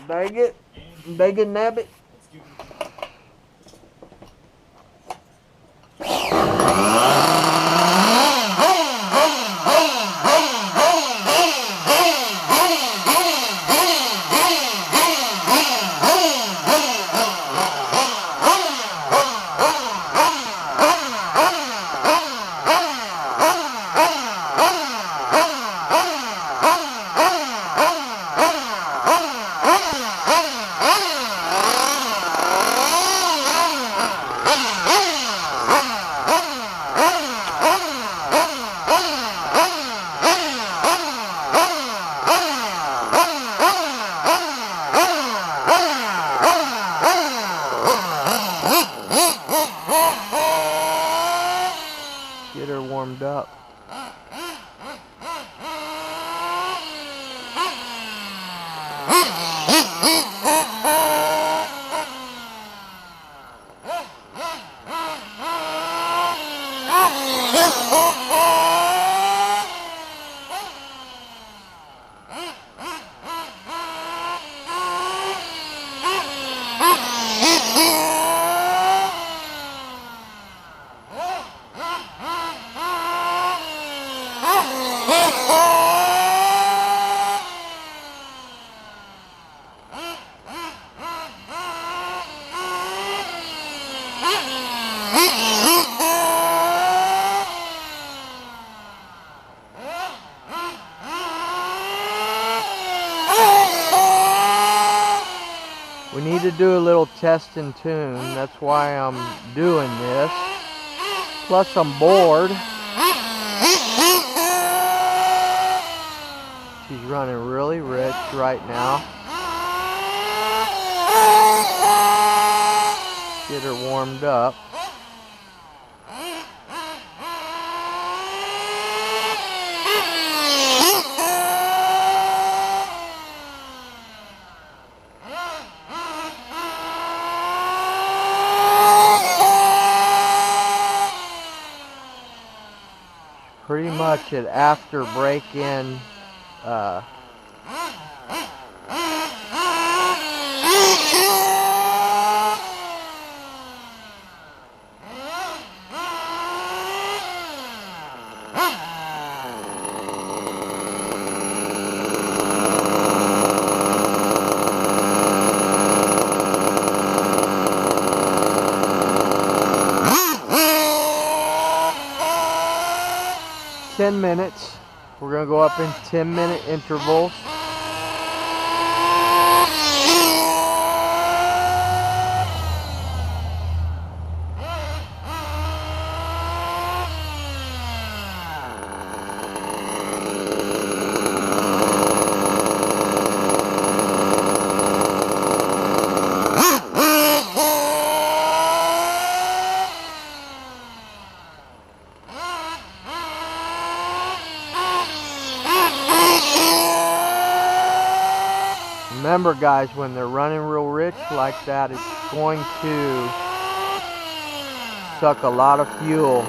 Dang it. Dang it, nabbit. Get her warmed up. We need to do a little test and tune. That's why I'm doing this. Plus I'm bored. She's running really rich right now. Get her warmed up. Pretty much at after break-in ten minutes. We're going to go up in 10-minute intervals. remember guys, when they're running real rich like that, it's going to suck a lot of fuel.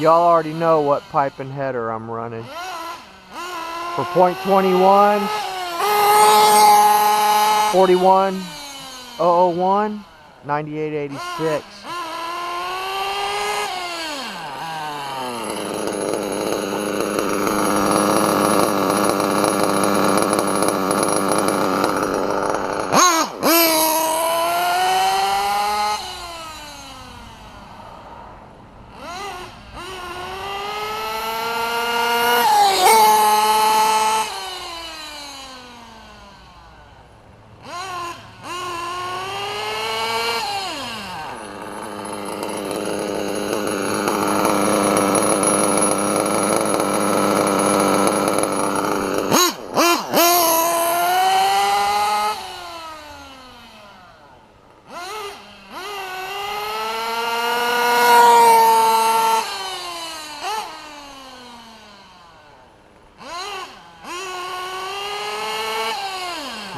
Y'all already know what pipe and header I'm running. For .21, 41001, 9886.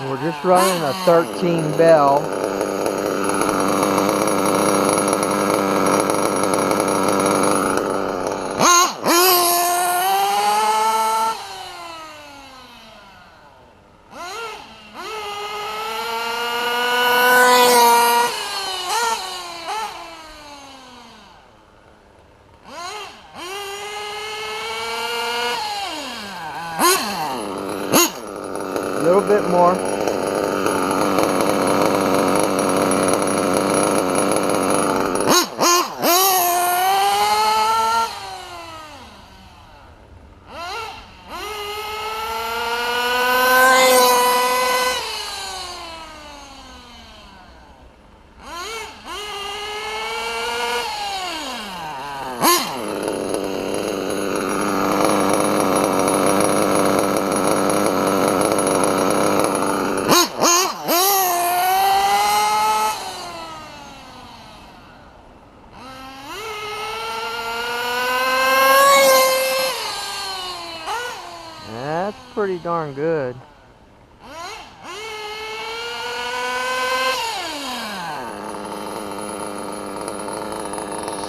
We're just running a 13 bell. A little bit more. That's pretty darn good.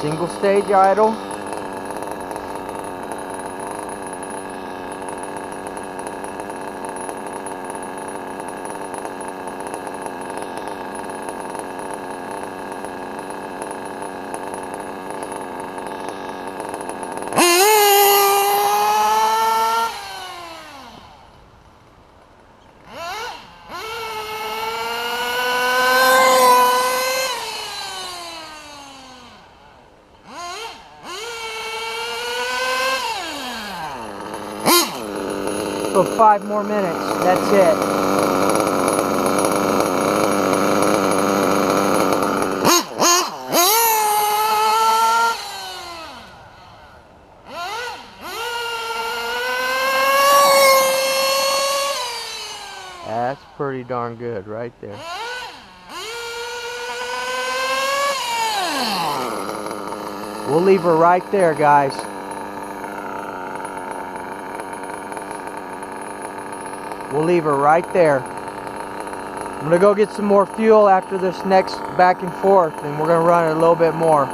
Single stage idle. So 5 more minutes, that's it. That's pretty darn good right there. We'll leave her right there, guys. We'll leave her right there. I'm gonna go get some more fuel after this next back and forth, and we're gonna run it a little bit more.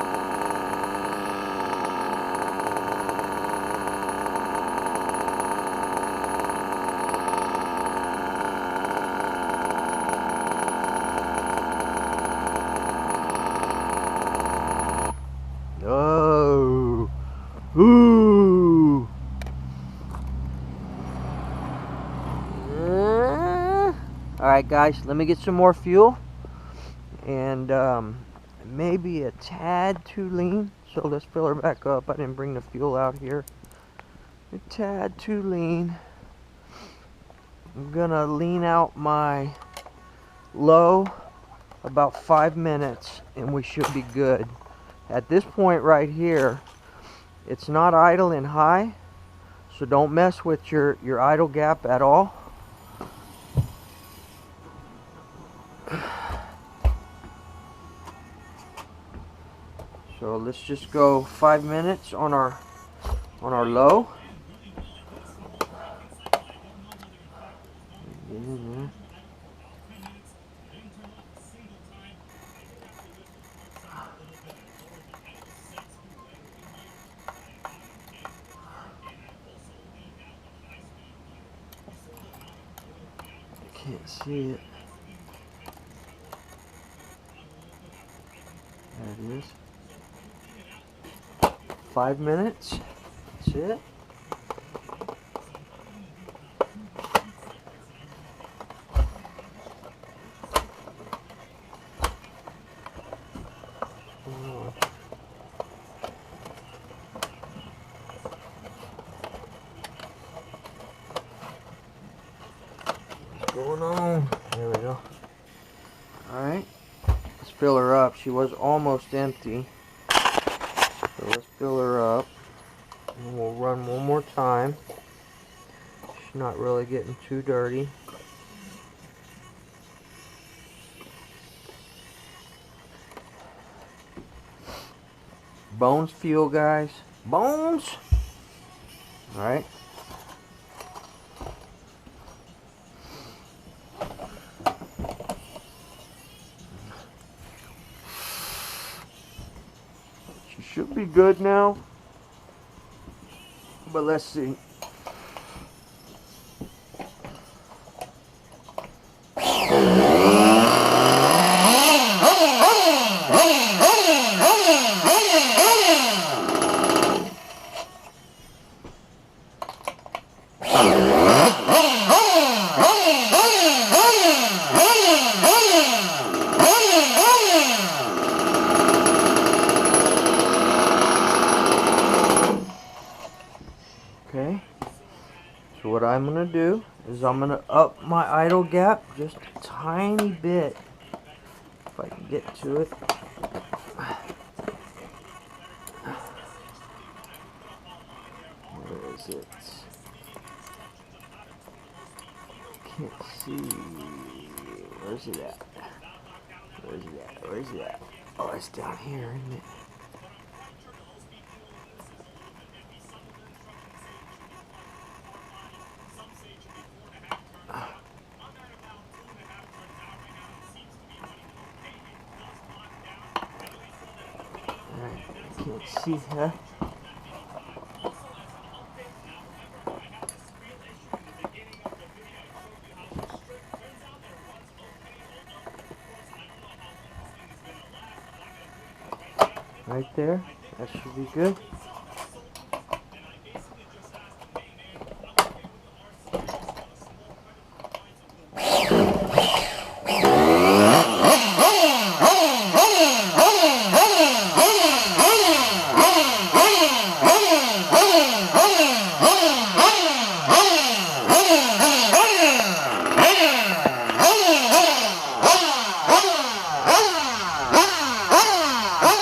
Oh, ooh. Alright guys, let me get some more fuel, and maybe a tad too lean, so let's fill her back up. I didn't bring the fuel out here. A tad too lean. I'm gonna lean out my low about 5 minutes and we should be good. At this point right here, it's not idle and high, so don't mess with your idle gap at all. So let's just go 5 minutes on our low. Get in there. Can't see it. There it is. 5 minutes. That's it. What's going on? There we go. Alright. Let's fill her up. She was almost empty. So let's fill her up. And we'll run one more time. She's not really getting too dirty. Bones fuel, guys. Bones! Alright. She should be good now. But let's see. Okay, so what I'm going to do is I'm going to up my idle gap just a tiny bit, if I can get to it. Where is it? Can't see. Where's it at? Where's it at? Where's it at? Oh, it's down here, isn't it? Can't see her. Right there. That should be good.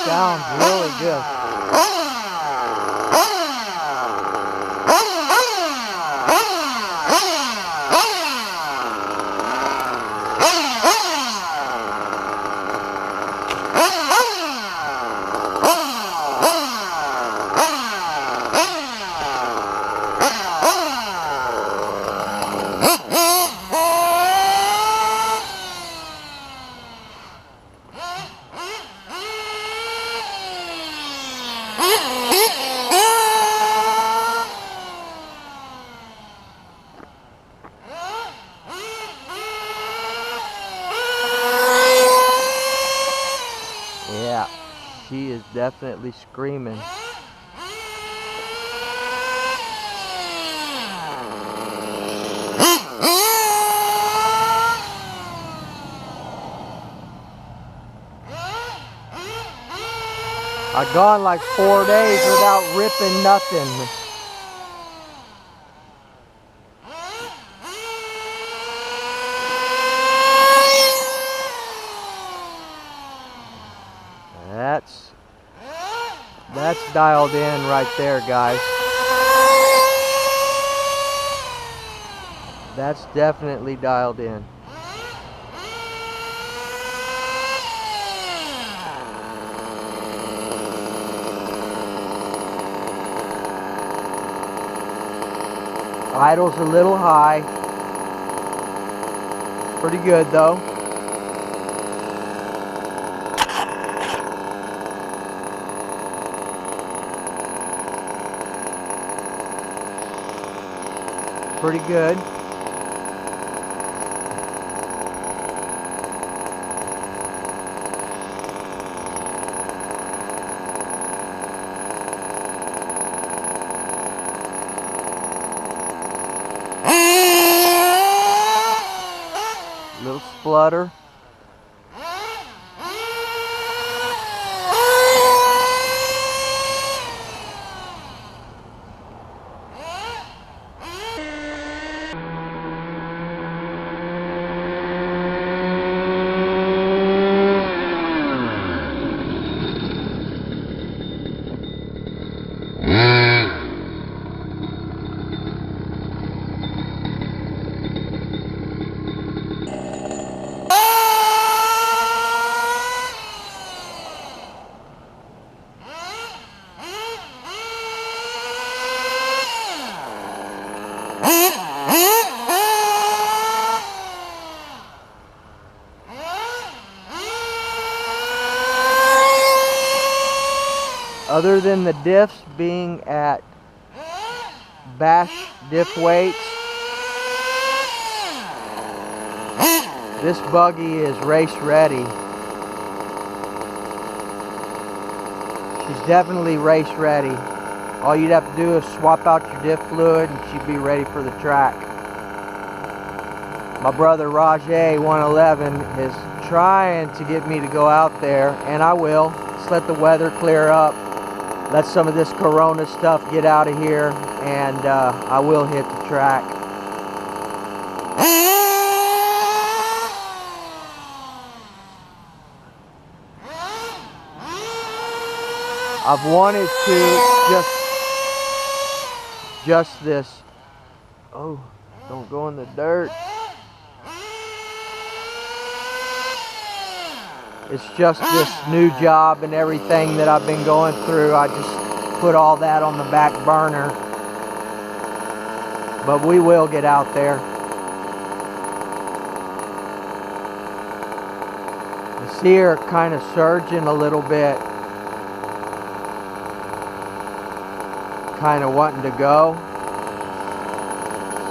Sounds really good. She is definitely screaming. I've gone like 4 days without ripping nothing. That's dialed in right there, guys. That's definitely dialed in. Idle's a little high. Pretty good though. Pretty good. Little splutter. Other than the diffs being at bash diff weights, this buggy is race ready. She's definitely race ready. All you'd have to do is swap out your diff fluid and she'd be ready for the track. My brother Rajay 111 is trying to get me to go out there, and I will. Just let the weather clear up. Let some of this corona stuff get out of here, and I will hit the track. I've wanted to just this. Oh, don't go in the dirt. It's just this new job and everything that I've been going through. I just put all that on the back burner. But we will get out there. I see her kind of surging a little bit. Kind of wanting to go.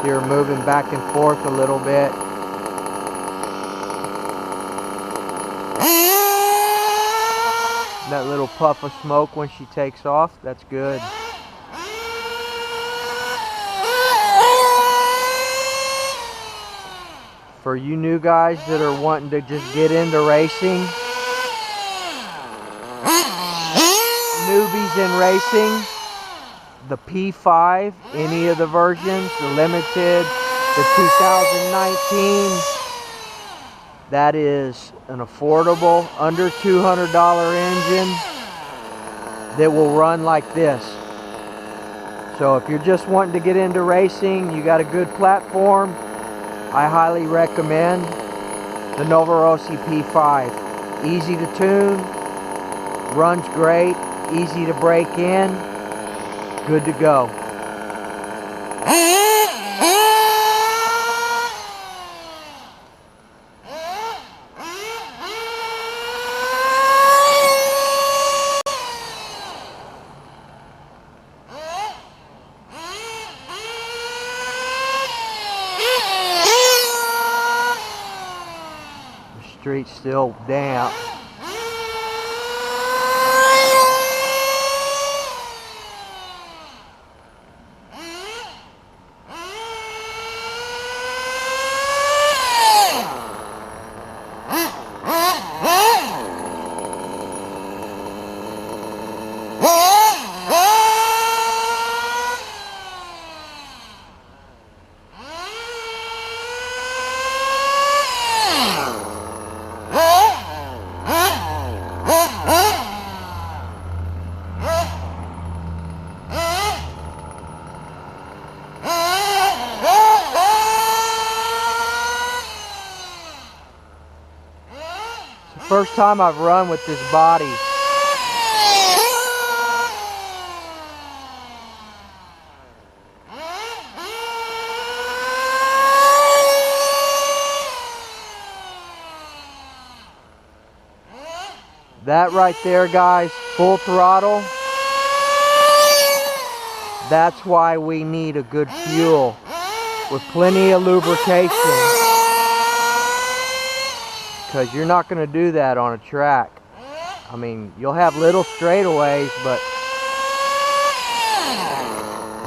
See her moving back and forth a little bit. That little puff of smoke when she takes off, that's good. For you new guys that are wanting to just get into racing, newbies in racing, the P5, any of the versions, the limited, the 2019, that is an affordable, under $200 engine that will run like this. So if you're just wanting to get into racing, you got a good platform, I highly recommend the Novorossi P5. Easy to tune, runs great, easy to break in, good to go. The street's still damp. first time I've run with this body. That right there, guys, full throttle. That's why we need a good fuel with plenty of lubrication. Because you're not going to do that on a track. I mean, you'll have little straightaways, but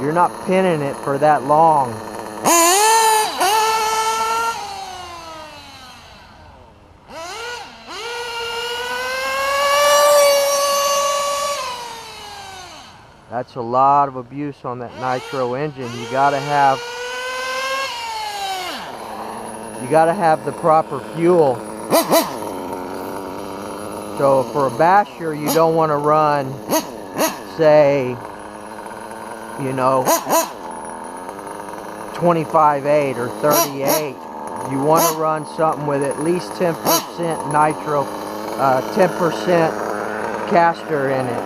you're not pinning it for that long. That's a lot of abuse on that nitro engine. You gotta have the proper fuel. So for a basher, you don't want to run, say, you know, 25.8 or 38. You want to run something with at least 10% nitro, 10% caster in it.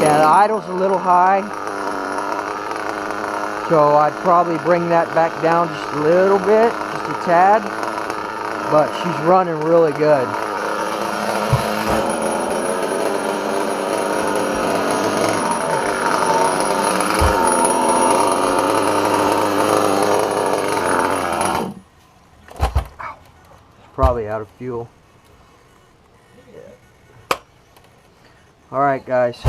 Yeah, the idle's a little high, so I'd probably bring that back down just a little bit, just a tad, but she's running really good. Probably out of fuel. Alright guys,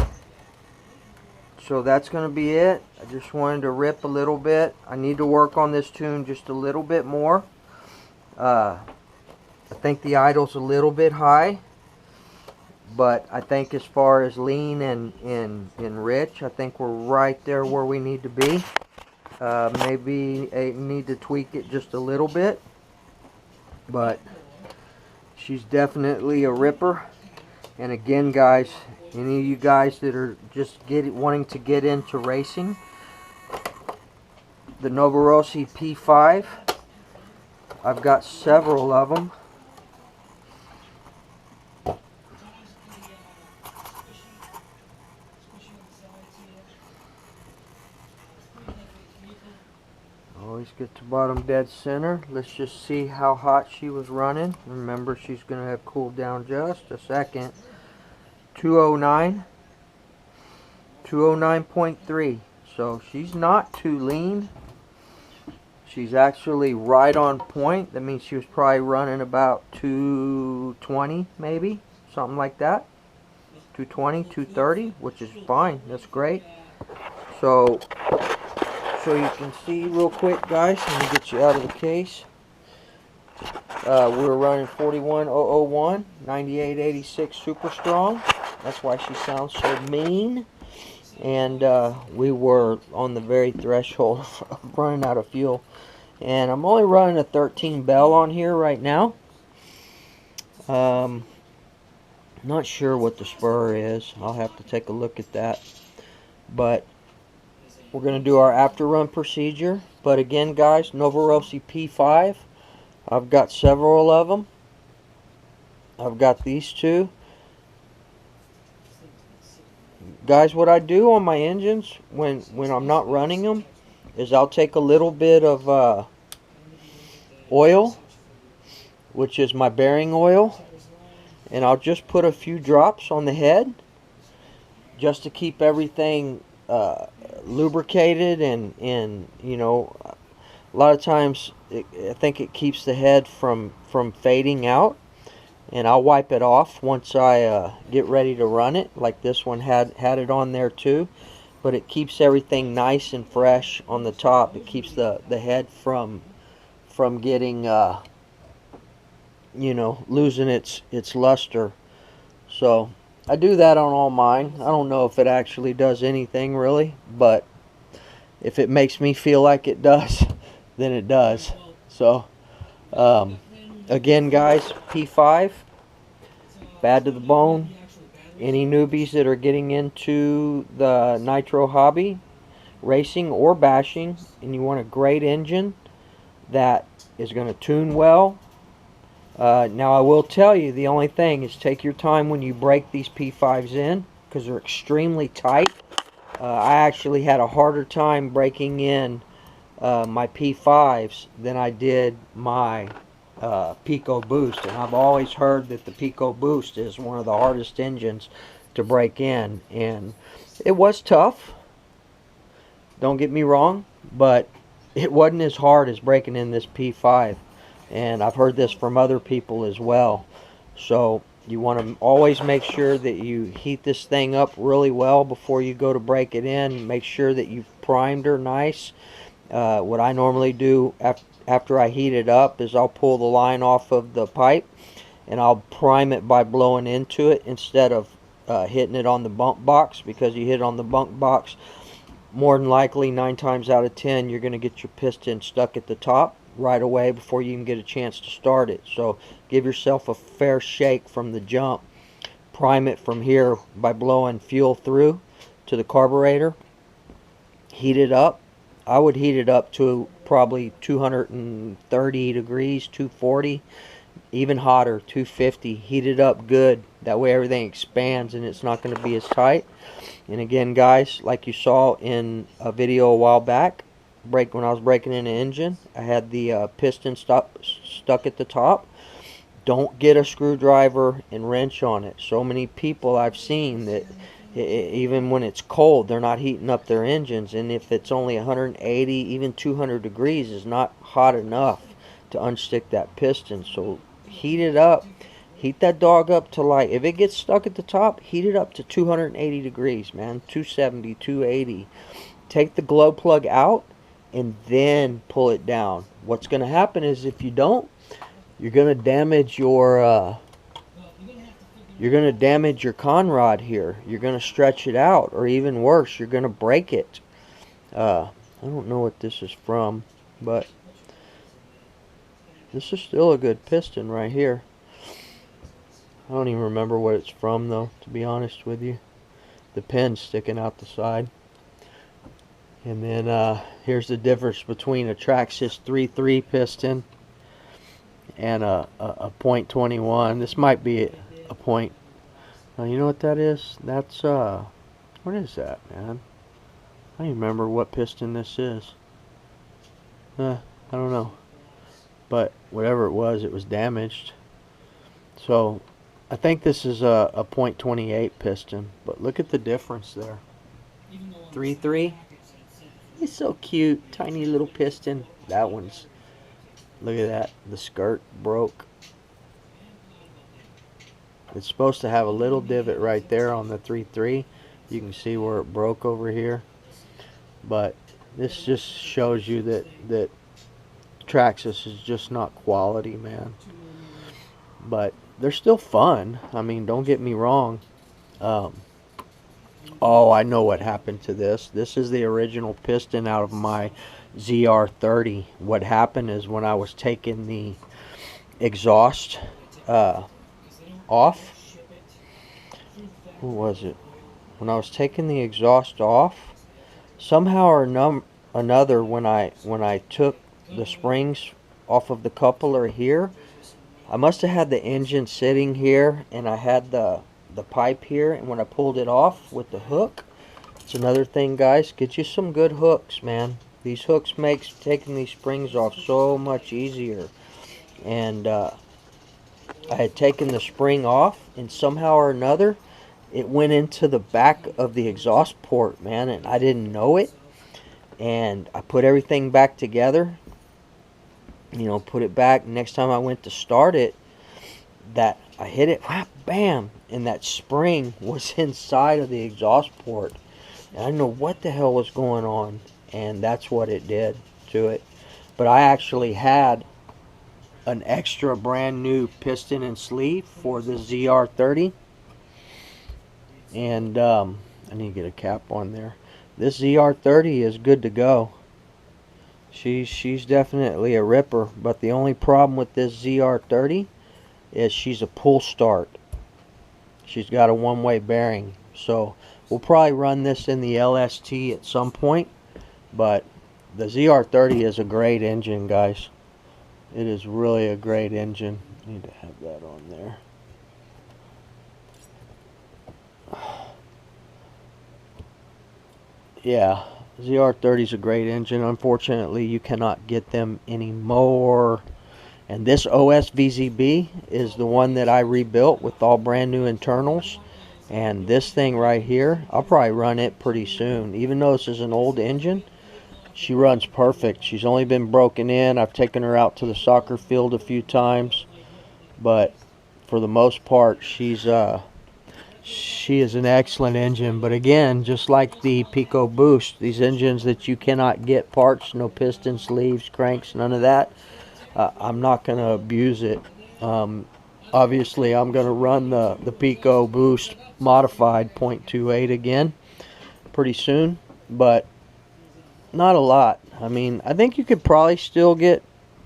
so that's going to be it. I just wanted to rip a little bit. I need to work on this tune just a little bit more. I think the idle's a little bit high, but I think as far as lean and rich, I think we're right there where we need to be. Maybe I need to tweak it just a little bit, but she's definitely a ripper. And again guys, any of you guys that are just wanting to get into racing, the Novorossi P5, I've got several of them. Always get to bottom dead center. Let's just see how hot she was running. Remember, she's going to have cooled down just a second. 209, 209.3. So she's not too lean. She's actually right on point. That means she was probably running about 220 maybe, something like that. 220, 230, which is fine. That's great. So you can see real quick, guys, let me get you out of the case. We're running 41001, 9886 Super Strong. That's why she sounds so mean. And we were on the very threshold of running out of fuel. And I'm only running a 13 bell on here right now. Not sure what the spur is. I'll have to take a look at that. But we're going to do our after run procedure. But again, guys, Novorossi P5. I've got several of them. I've got these two. Guys, what I do on my engines when I'm not running them is I'll take a little bit of oil, which is my bearing oil, and I'll just put a few drops on the head just to keep everything lubricated and you know, a lot of times I think it keeps the head from fading out. And I'll wipe it off once I get ready to run it. Like this one had it on there too. But it keeps everything nice and fresh on the top. It keeps the head from getting, you know, losing its luster. So I do that on all mine. I don't know if it actually does anything really. But if it makes me feel like it does, then it does. So again, guys, P5, bad to the bone. Any newbies that are getting into the nitro hobby, racing or bashing, and you want a great engine that is going to tune well. Now I will tell you, the only thing is take your time when you break these P5s in, because they're extremely tight. I actually had a harder time breaking in my P5s than I did my Pico Boost, and I've always heard that the Pico Boost is one of the hardest engines to break in, and it was tough, don't get me wrong, but it wasn't as hard as breaking in this P5, and I've heard this from other people as well. So you want to always make sure that you heat this thing up really well before you go to break it in. Make sure that you've primed her nice. What I normally do after I heat it up is I'll pull the line off of the pipe and I'll prime it by blowing into it instead of hitting it on the bump box, because you hit it on the bump box, more than likely 9 times out of 10 you're going to get your piston stuck at the top right away before you even get a chance to start it. So give yourself a fair shake from the jump. Prime it from here by blowing fuel through to the carburetor. Heat it up. I would heat it up to probably 230 degrees, 240, even hotter, 250. Heat it up good. That way everything expands and it's not going to be as tight. And again, guys, like you saw in a video a while back, when I was breaking in the engine, I had the piston stuck at the top. Don't get a screwdriver and wrench on it. So many people I've seen that even when it's cold, they're not heating up their engines, and if it's only 180, even 200 degrees is not hot enough to unstick that piston. So heat it up. Heat that dog up to, like, if it gets stuck at the top, heat it up to 280 degrees, man. 270, 280. Take the glow plug out and then pull it down. What's going to happen is, if you don't, you're going to damage your con rod here. You're going to stretch it out, or even worse, you're going to break it. I don't know what this is from, but this is still a good piston right here. I don't even remember what it's from, though, to be honest with you. The pin's sticking out the side. And then here's the difference between a Traxxas 3.3 piston and a .21. This might be a point. Now, you know what that is? That's what is that, man? I don't even remember what piston this is. I don't know. But whatever it was damaged. So I think this is a .28 piston. But look at the difference there. 3.3. It's so cute. Tiny little piston. That one's, look at that. The skirt broke. It's supposed to have a little divot right there on the 3.3. You can see where it broke over here. But this just shows you that Traxxas is just not quality, man. But they're still fun. I mean, don't get me wrong. Oh, I know what happened to this. This is the original piston out of my ZR30. What happened is, when I was taking the exhaust off, what was it? When I was taking the exhaust off, somehow or another, when I took the springs off of the coupler here, I must have had the engine sitting here, and I had the pipe here, and when I pulled it off with the hook, it's another thing, guys, get you some good hooks, man. These hooks makes taking these springs off so much easier. And I had taken the spring off, and somehow or another it went into the back of the exhaust port, man, and I didn't know it. And I put everything back together, you know, put it back. Next time I went to start it, that I hit it, whap, bam, and that spring was inside of the exhaust port. And I didn't know what the hell was going on, and that's what it did to it. But I actually had an extra brand new piston and sleeve for the ZR30, and I need to get a cap on there. This ZR30 is good to go. She's definitely a ripper, but the only problem with this ZR30 is she's a pull start. She's got a one-way bearing, so we'll probably run this in the LST at some point, But the ZR30 is a great engine, guys. It is really a great engine. Need to have that on there. Yeah, ZR30 is a great engine. Unfortunately, you cannot get them anymore. And this OS VZB is the one that I rebuilt with all brand new internals. And this thing right here, I'll probably run it pretty soon. Even though this is an old engine, she runs perfect. She's only been broken in. I've taken her out to the soccer field a few times. But for the most part, she is an excellent engine. But again, just like the Pico Boost, these engines that you cannot get parts, no pistons, sleeves, cranks, none of that, I'm not going to abuse it. Obviously, I'm going to run the Pico Boost modified 0.28 again pretty soon, but not a lot. I mean, I think you could probably still get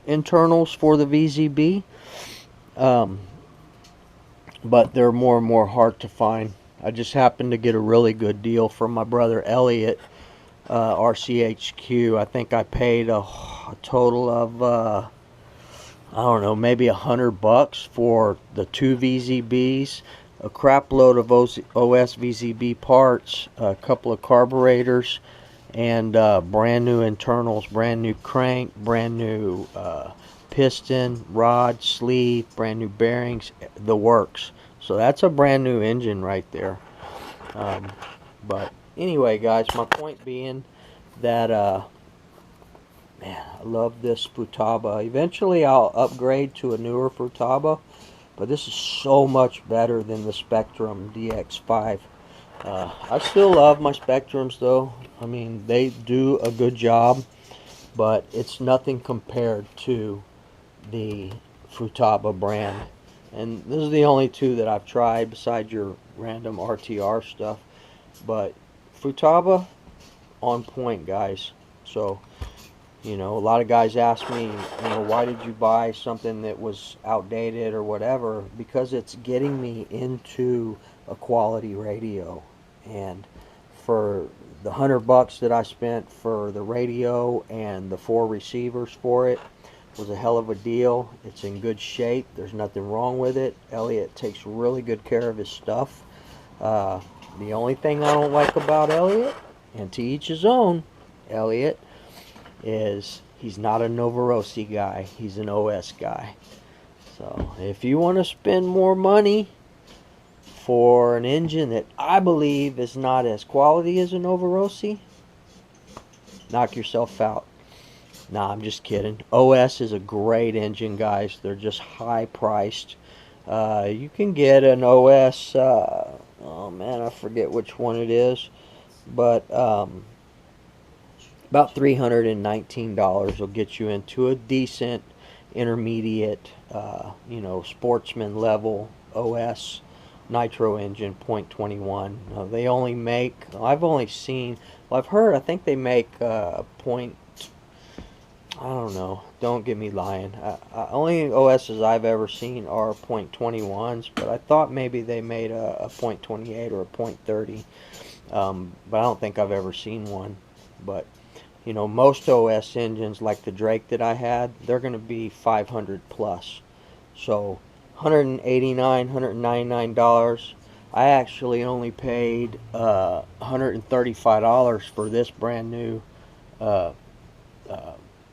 internals for the VZB, but they're more and more hard to find. I just happened to get a really good deal from my brother Elliot, RCHQ. I think I paid a total of I don't know, maybe $100 for the 2 VZBs, a crap load of OS VZB parts, a couple of carburetors, and brand new internals, brand new crank, brand new piston, rod, sleeve, brand new bearings, the works. So that's a brand new engine right there. But anyway, guys, my point being that man, I love this Futaba. Eventually I'll upgrade to a newer Futaba, but this is so much better than the Spectrum DX5. I still love my Spectrums though. I mean, they do a good job, but it's nothing compared to the Futaba brand. And this is the only two that I've tried besides your random RTR stuff. But Futaba, on point, guys. So, you know, a lot of guys ask me, you know, why did you buy something that was outdated or whatever? Because it's getting me into a quality radio. And for the $100 that I spent for the radio and the 4 receivers for it, was a hell of a deal. It's in good shape. There's nothing wrong with it. Elliot takes really good care of his stuff. The only thing I don't like about Elliot, and to each his own, Elliot, is he's not a Novorossi guy. He's an OS guy. So if you want to spend more money for an engine that I believe is not as quality as a Novorossi, knock yourself out. Nah, I'm just kidding. OS is a great engine, guys. They're just high priced. You can get an OS, oh man, I forget which one it is, but about $319 will get you into a decent intermediate, you know, sportsman level OS nitro engine 0.21. They only make, I've only seen, well, I've heard, I think they make I don't know, don't get me lying. Only OSs I've ever seen are 0.21s, but I thought maybe they made a 0.28 or a 0.30. But I don't think I've ever seen one. But, you know, most OS engines like the Drake that I had, they're going to be 500 plus. So, $189, $199. I actually only paid $135 for this brand new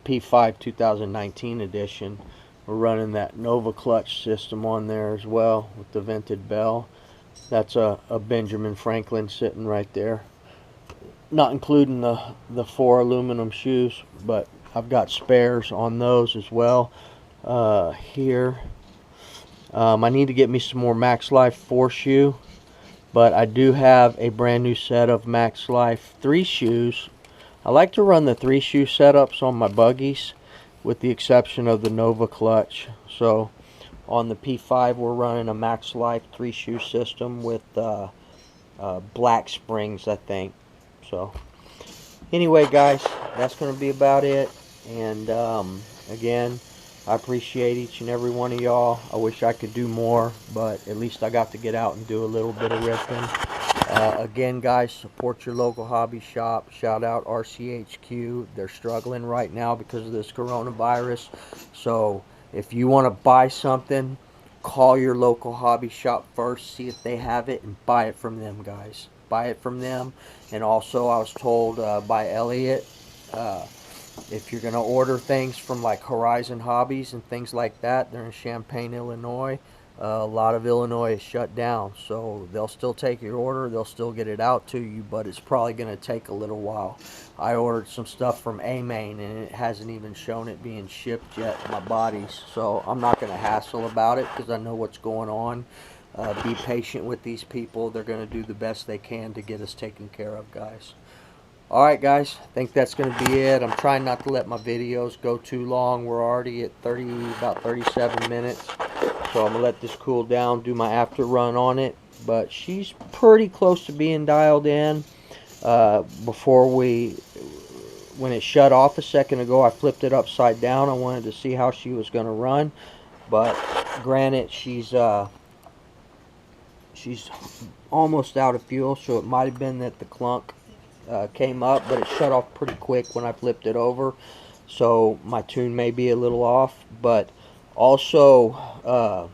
P5 2019 edition. We're running that Nova clutch system on there as well with the vented bell. That's a Benjamin Franklin sitting right there, not including the 4 aluminum shoes, but I've got spares on those as well. Here I need to get me some more Max Life 4 shoe, but I do have a brand new set of Max Life 3 shoes. I like to run the 3 shoe setups on my buggies, with the exception of the Nova clutch. So on the P5 we're running a Max Life 3 shoe system with black springs, I think. So anyway, guys, that's going to be about it. And again, I appreciate each and every one of y'all. I wish I could do more, but at least I got to get out and do a little bit of riffing. Again, guys, support your local hobby shop. Shout out RCHQ. They're struggling right now because of this coronavirus. So if you want to buy something, call your local hobby shop first, see if they have it, and buy it from them, guys. Buy it from them. And also, I was told by Elliot, if you're going to order things from like Horizon Hobbies and things like that, they're in Champaign, Illinois. A lot of Illinois is shut down, so they'll still take your order, they'll still get it out to you, but it's probably going to take a little while. I ordered some stuff from A-Main, and it hasn't even shown it being shipped yet, my bodies, so I'm not going to hassle about it because I know what's going on. Be patient with these people. They're going to do the best they can to get us taken care of, guys. Alright, guys, I think that's going to be it. I'm trying not to let my videos go too long. We're already at about 37 minutes. So I'm going to let this cool down, do my after run on it. But she's pretty close to being dialed in. When it shut off a second ago, I flipped it upside down. I wanted to see how she was going to run. But granted, she's almost out of fuel, so it might have been that the clunk came up, but it shut off pretty quick when I flipped it over. So my tune may be a little off, but also I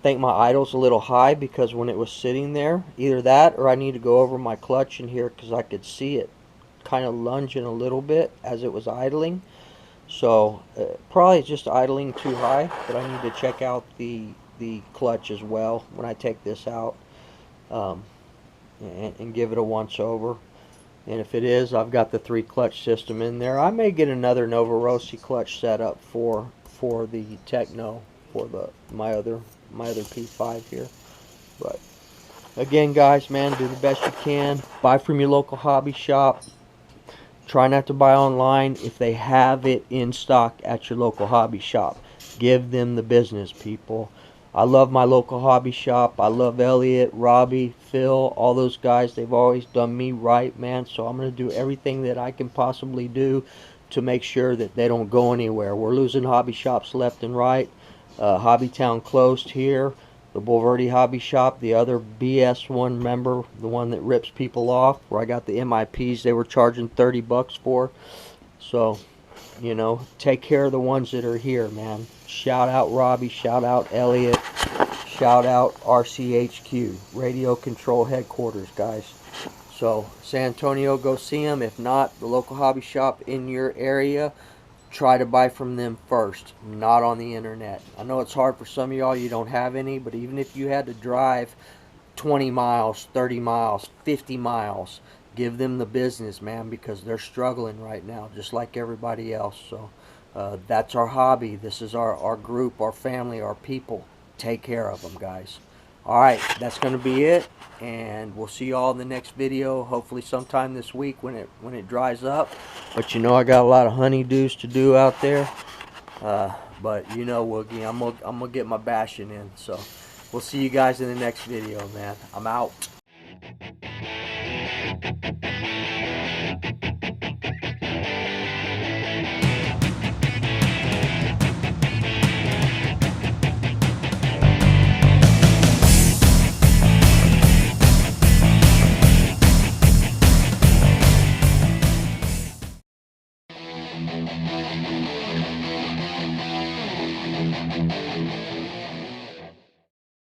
think my idle's a little high because when it was sitting there, either that or I need to go over my clutch in here because I could see it kind of lunging a little bit as it was idling. So probably just idling too high, but I need to check out the clutch as well when I take this out, and give it a once over. And if it is, I've got the 3 clutch system in there. I may get another Novarosi clutch set up for the Techno, for my other P5 here. But again, guys, man, do the best you can. Buy from your local hobby shop. Try not to buy online if they have it in stock at your local hobby shop. Give them the business, people. I love my local hobby shop. I love Elliot, Robbie, Phil, all those guys. They've always done me right, man. So I'm going to do everything that I can possibly do to make sure that they don't go anywhere. We're losing hobby shops left and right. Hobbytown closed here. The Bulverde Hobby Shop, the other BS one, remember, the one that rips people off, where I got the MIPs they were charging 30 bucks for. So, you know, take care of the ones that are here, man. Shout out Robbie, shout out Elliot, shout out RCHQ, Radio Control Headquarters, guys. So, San Antonio, go see them. If not, the local hobby shop in your area, try to buy from them first, not on the internet. I know it's hard for some of y'all, you don't have any, but even if you had to drive 20 miles, 30 miles, 50 miles, give them the business, man, because they're struggling right now, just like everybody else. So that's our hobby. This is our group, our family, our people. Take care of them, guys. Alright, that's going to be it, and we'll see y'all in the next video, hopefully sometime this week when it dries up. But you know I got a lot of honeydews to do out there. But you know, Woogie, I'm gonna get my bashing in. So we'll see you guys in the next video, man. I'm out.